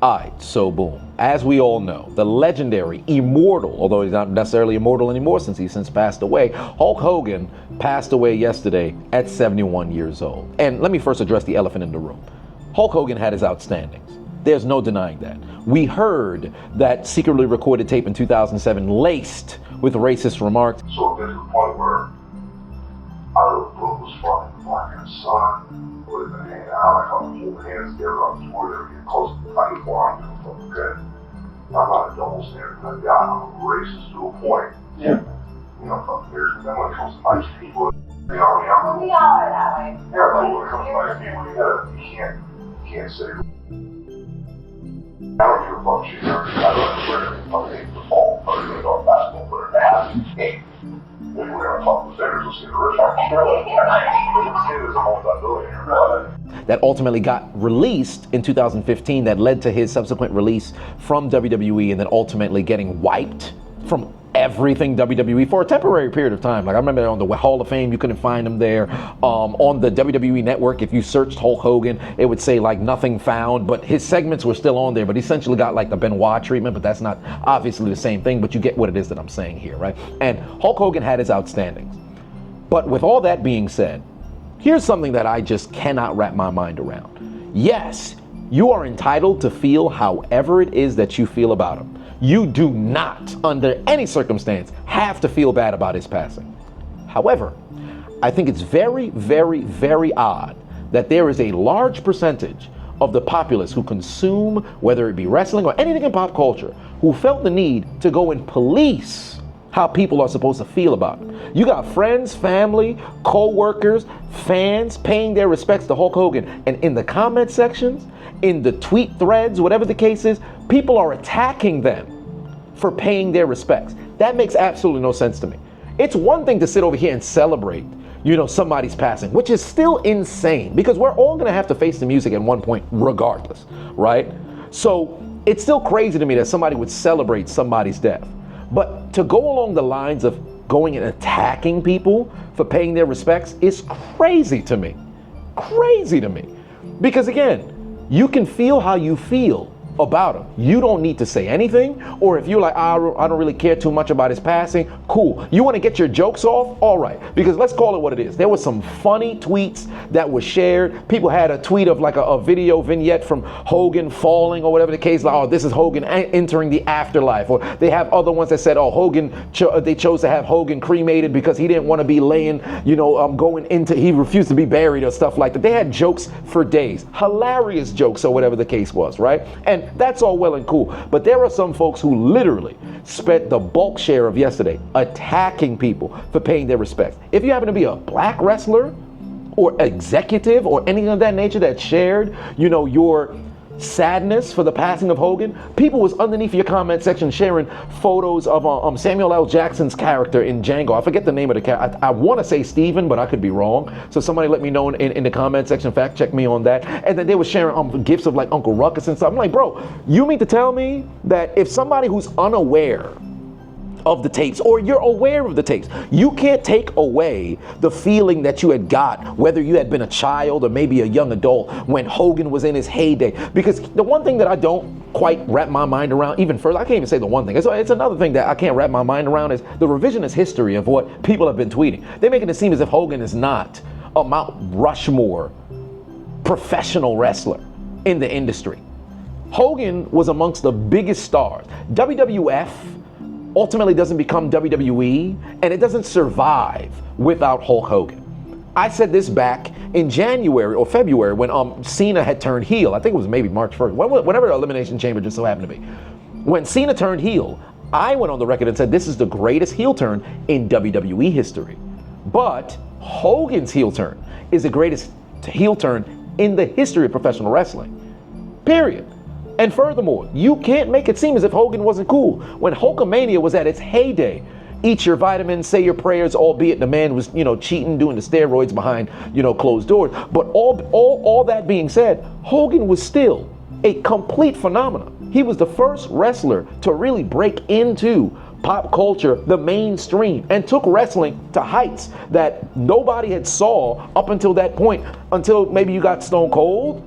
Alright, so boom. As we all know, the legendary, immortal, although he's not necessarily immortal anymore since he's since passed away, Hulk Hogan passed away yesterday at 71 years old. And let me first address the elephant in the room. Hulk Hogan had his outstandings. There's no denying that. We heard that secretly recorded tape in 2007 laced with racist remarks. So there's a point where our book was fucking black and sun, would have been hanging out, I thought holding hands together on tour, they were getting close to the fight before I'm doing fucking good. I'm not a double standard kind of guy, I'm a racist to a point. Yeah. You know, fucking there's then when it comes to nice people, we all are that way. Yeah, but when it comes to nice people, you can't say, I don't give a fuck, she's there, I don't care, fucking hate football, I don't know basketball player, they have to game. If we're gonna talk with vendors, let's get the rich on that ultimately got released in 2015 that led to his subsequent release from WWE and then ultimately getting wiped from everything WWE for a temporary period of time. Like I remember on the Hall of Fame, you couldn't find him there. On the WWE network, if you searched Hulk Hogan, it would say like nothing found, but his segments were still on there, but he essentially got like the Benoit treatment, but that's not obviously the same thing, but you get what it is that I'm saying here, right? And Hulk Hogan had his outstandings. But with all that being said, here's something that I just cannot wrap my mind around. Yes, you are entitled to feel however it is that you feel about him. You do not, under any circumstance, have to feel bad about his passing. However, I think it's very, very, very odd that there is a large percentage of the populace who consume, whether it be wrestling or anything in pop culture, who felt the need to go and police how people are supposed to feel about it. You got friends, family, co-workers, fans paying their respects to Hulk Hogan. And in the comment sections, in the tweet threads, whatever the case is, people are attacking them for paying their respects. That makes absolutely no sense to me. It's one thing to sit over here and celebrate, somebody's passing, which is still insane because we're all gonna have to face the music at one point regardless, right? So it's still crazy to me that somebody would celebrate somebody's death. But to go along the lines of going and attacking people for paying their respects is crazy to me. Crazy to me. Because again, you can feel how you feel about him. You don't need to say anything, or if you're like, I don't really care too much about his passing, cool. You want to get your jokes off? All right, because let's call it what it is. There was some funny tweets that were shared. People had a tweet of like a video vignette from Hogan falling or whatever the case, like, oh, this is Hogan entering the afterlife. Or they have other ones that said, oh, Hogan, they chose to have Hogan cremated because he didn't want to be laying, he refused to be buried or stuff like that. They had jokes for days, hilarious jokes or whatever the case was, right? And that's all well and cool, but there are some folks who literally spent the bulk share of yesterday attacking people for paying their respects. If you happen to be a black wrestler or executive or anything of that nature that shared, your sadness for the passing of Hogan, people was underneath your comment section sharing photos of Samuel L. Jackson's character in Django. I forget the name of the character. I want to say Steven, but I could be wrong. So somebody let me know in the comment section, fact check me on that. And then they were sharing gifts of like Uncle Ruckus and stuff. I'm like, bro, you mean to tell me that if somebody who's unaware of the tapes, or you're aware of the tapes, you can't take away the feeling that you had got, whether you had been a child or maybe a young adult when Hogan was in his heyday. Because the one thing that I don't quite wrap my mind around, even further, I can't even say the one thing, it's another thing that I can't wrap my mind around is the revisionist history of what people have been tweeting. They're making it seem as if Hogan is not a Mount Rushmore professional wrestler in the industry. Hogan was amongst the biggest stars. WWF ultimately doesn't become WWE, and it doesn't survive without Hulk Hogan. I said this back in January or February when Cena had turned heel. I think it was maybe March 1st, whenever the Elimination Chamber just so happened to be. When Cena turned heel, I went on the record and said this is the greatest heel turn in WWE history. But Hogan's heel turn is the greatest heel turn in the history of professional wrestling. Period. And furthermore, you can't make it seem as if Hogan wasn't cool. When Hulkamania was at its heyday, eat your vitamins, say your prayers, albeit the man was, cheating, doing the steroids behind, closed doors. But all that being said, Hogan was still a complete phenomenon. He was the first wrestler to really break into pop culture, the mainstream, and took wrestling to heights that nobody had saw up until that point, until maybe you got Stone Cold.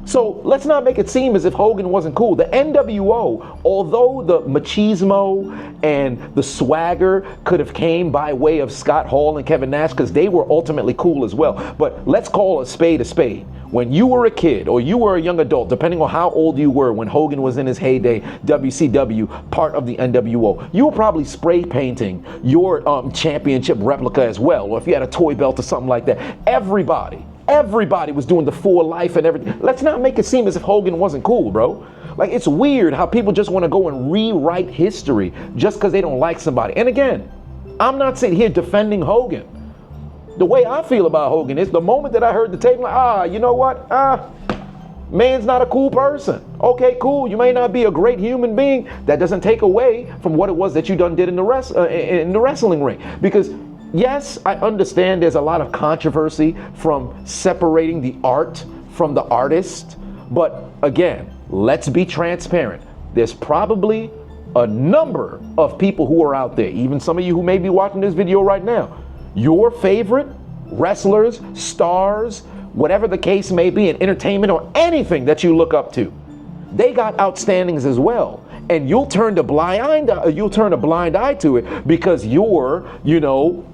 So let's not make it seem as if Hogan wasn't cool. The NWO, although the machismo and the swagger could have came by way of Scott Hall and Kevin Nash, because they were ultimately cool as well. But let's call a spade a spade. When you were a kid or you were a young adult, depending on how old you were when Hogan was in his heyday, WCW, part of the NWO, you were probably spray painting your championship replica as well. Or if you had a toy belt or something like that. Everybody was doing the For Life and everything. Let's not make it seem as if Hogan wasn't cool, bro. Like, it's weird how people just want to go and rewrite history just because they don't like somebody. And again, I'm not sitting here defending Hogan. The way I feel about Hogan is the moment that I heard the tape, I'm like, you know what? Man's not a cool person. Okay, cool. You may not be a great human being. That doesn't take away from what it was that you done did in the wrestling ring. Because yes, I understand there's a lot of controversy from separating the art from the artist. But again, let's be transparent. There's probably a number of people who are out there, even some of you who may be watching this video right now, your favorite wrestlers, stars, whatever the case may be in entertainment or anything that you look up to, they got outstandings as well. And you'll turn a blind eye to it because you're,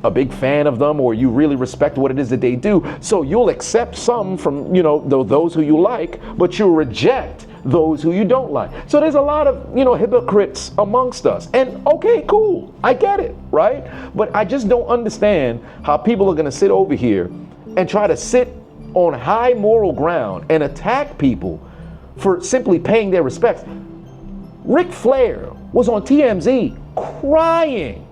a big fan of them, or you really respect what it is that they do. So you'll accept some from, those who you like, but you'll reject those who you don't like. So there's a lot of, hypocrites amongst us. And okay, cool. I get it, right? But I just don't understand how people are going to sit over here and try to sit on high moral ground and attack people for simply paying their respects. Ric Flair was on TMZ crying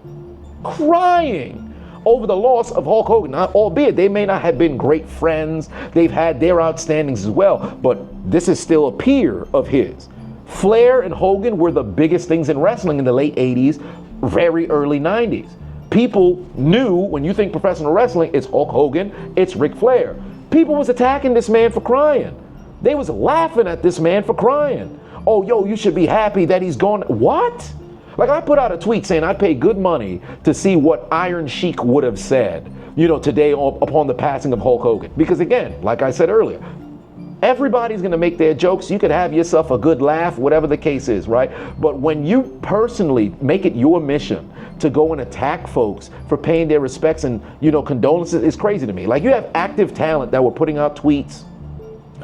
over the loss of Hulk Hogan. Now, albeit they may not have been great friends, they've had their outstandings as well, but this is still a peer of his. Flair and Hogan were the biggest things in wrestling in the late 80s, very early 90s. People knew when you think professional wrestling, it's Hulk Hogan, it's Ric Flair. People was attacking this man for crying. They was laughing at this man for crying. Oh, yo, you should be happy that he's gone. What? Like, I put out a tweet saying I'd pay good money to see what Iron Sheik would have said, today upon the passing of Hulk Hogan. Because again, like I said earlier, everybody's gonna make their jokes. You could have yourself a good laugh, whatever the case is, right? But when you personally make it your mission to go and attack folks for paying their respects and, condolences, it's crazy to me. Like, you have active talent that were putting out tweets.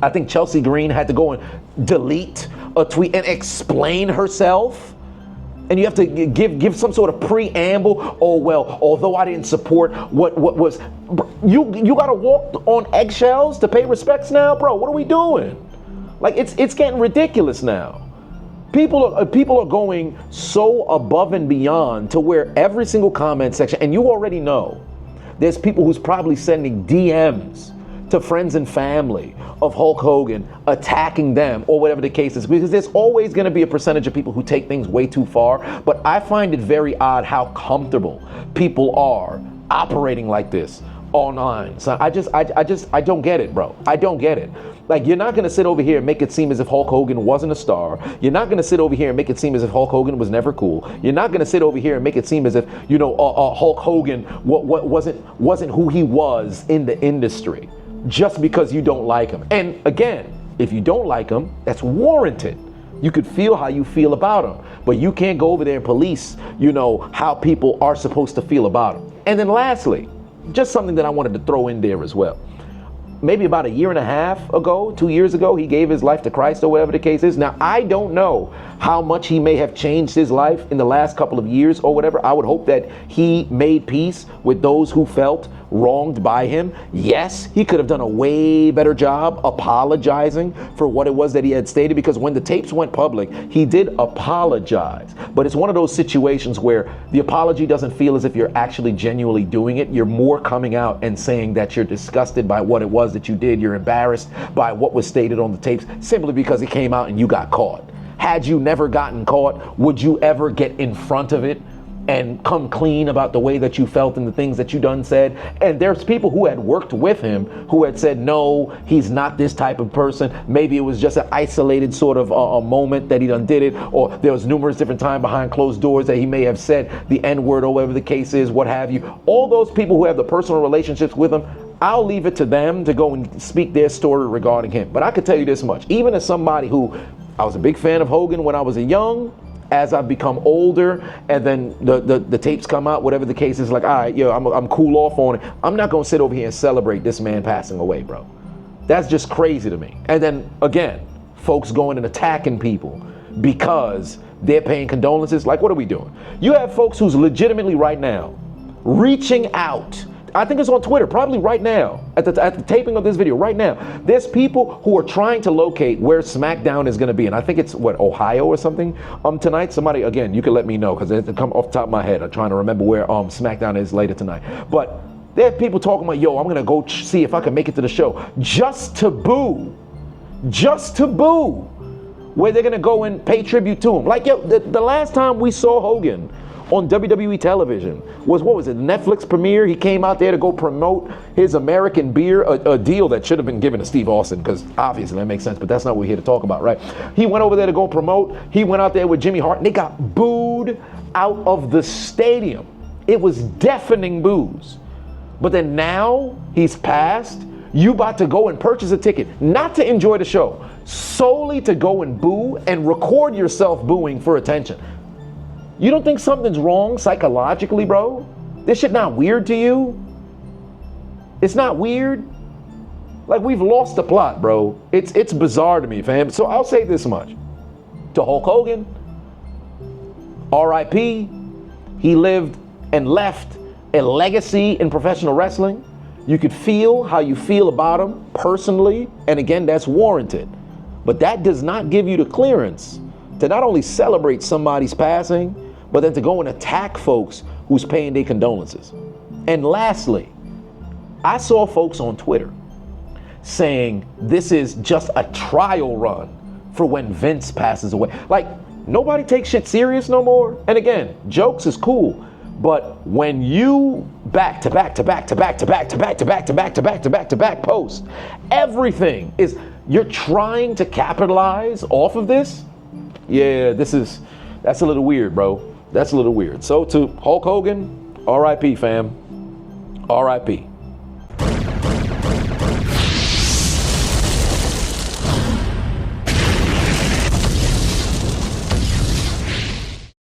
I think Chelsea Green had to go and delete a tweet and explain herself. And you have to give some sort of preamble. Oh, well, although I didn't support what was, you got to walk on eggshells to pay respects now, bro. What are we doing? Like, it's getting ridiculous now. People are going so above and beyond to where every single comment section, and you already know, there's people who's probably sending DMs to friends and family of Hulk Hogan, attacking them or whatever the case is, because there's always going to be a percentage of people who take things way too far. But I find it very odd how comfortable people are operating like this online. So I don't get it, bro. I don't get it. Like, you're not going to sit over here and make it seem as if Hulk Hogan wasn't a star. You're not going to sit over here and make it seem as if Hulk Hogan was never cool. You're not going to sit over here and make it seem as if, Hulk Hogan wasn't who he was in the industry, just because you don't like him. And again, if you don't like him, that's warranted. You could feel how you feel about him, but you can't go over there and police, how people are supposed to feel about him. And then lastly, just something that I wanted to throw in there as well. Maybe about a year and a half ago, 2 years ago, he gave his life to Christ or whatever the case is. Now, I don't know how much he may have changed his life in the last couple of years or whatever. I would hope that he made peace with those who felt wronged by him. Yes, he could have done a way better job apologizing for what it was that he had stated, because when the tapes went public, he did apologize. But it's one of those situations where the apology doesn't feel as if you're actually genuinely doing it. You're more coming out and saying that you're disgusted by what it was that you did. You're embarrassed by what was stated on the tapes simply because it came out and you got caught. Had you never gotten caught, would you ever get in front of it and come clean about the way that you felt and the things that you done said? And there's people who had worked with him who had said, no, he's not this type of person. Maybe it was just an isolated sort of a moment that he done did it, or there was numerous different times behind closed doors that he may have said the N-word or whatever the case is, what have you. All those people who have the personal relationships with him, I'll leave it to them to go and speak their story regarding him. But I could tell you this much, even as somebody who, I was a big fan of Hogan when I was young, as I've become older and then the tapes come out, whatever the case is, like, all right, yo, I'm cool off on it. I'm not gonna sit over here and celebrate this man passing away, bro. That's just crazy to me. And then again, folks going and attacking people because they're paying condolences. Like, what are we doing? You have folks who's legitimately right now reaching out. I think it's on Twitter, probably right now, at the taping of this video, right now. There's people who are trying to locate where SmackDown is going to be. And I think it's, what, Ohio or something tonight? Somebody, again, you can let me know, because it come off the top of my head. I'm trying to remember where SmackDown is later tonight. But there are people talking about, yo, I'm going to go see if I can make it to the show. Just to boo. Where they're going to go and pay tribute to him. Like, yo, the last time we saw Hogan on WWE television was, what was it, Netflix premiere? He came out there to go promote his American beer, a deal that should have been given to Steve Austin, because obviously that makes sense, but that's not what we're here to talk about, right? He went over there to go promote. He went out there with Jimmy Hart, and they got booed out of the stadium. It was deafening boos. But then now he's passed. You about to go and purchase a ticket, not to enjoy the show, solely to go and boo and record yourself booing for attention. You don't think something's wrong psychologically, bro? This shit not weird to you? It's not weird? Like, we've lost the plot, bro. It's bizarre to me, fam. So I'll say this much. To Hulk Hogan, R.I.P., he lived and left a legacy in professional wrestling. You could feel how you feel about him personally, and again, that's warranted. But that does not give you the clearance to not only celebrate somebody's passing, but then to go and attack folks who's paying their condolences. And lastly, I saw folks on Twitter saying this is just a trial run for when Vince passes away. Like, nobody takes shit serious no more. And again, jokes is cool, but when you back to back post, everything is, you're trying to capitalize off of this. Yeah, that's a little weird, bro. That's a little weird. So to Hulk Hogan, R.I.P., fam. R.I.P.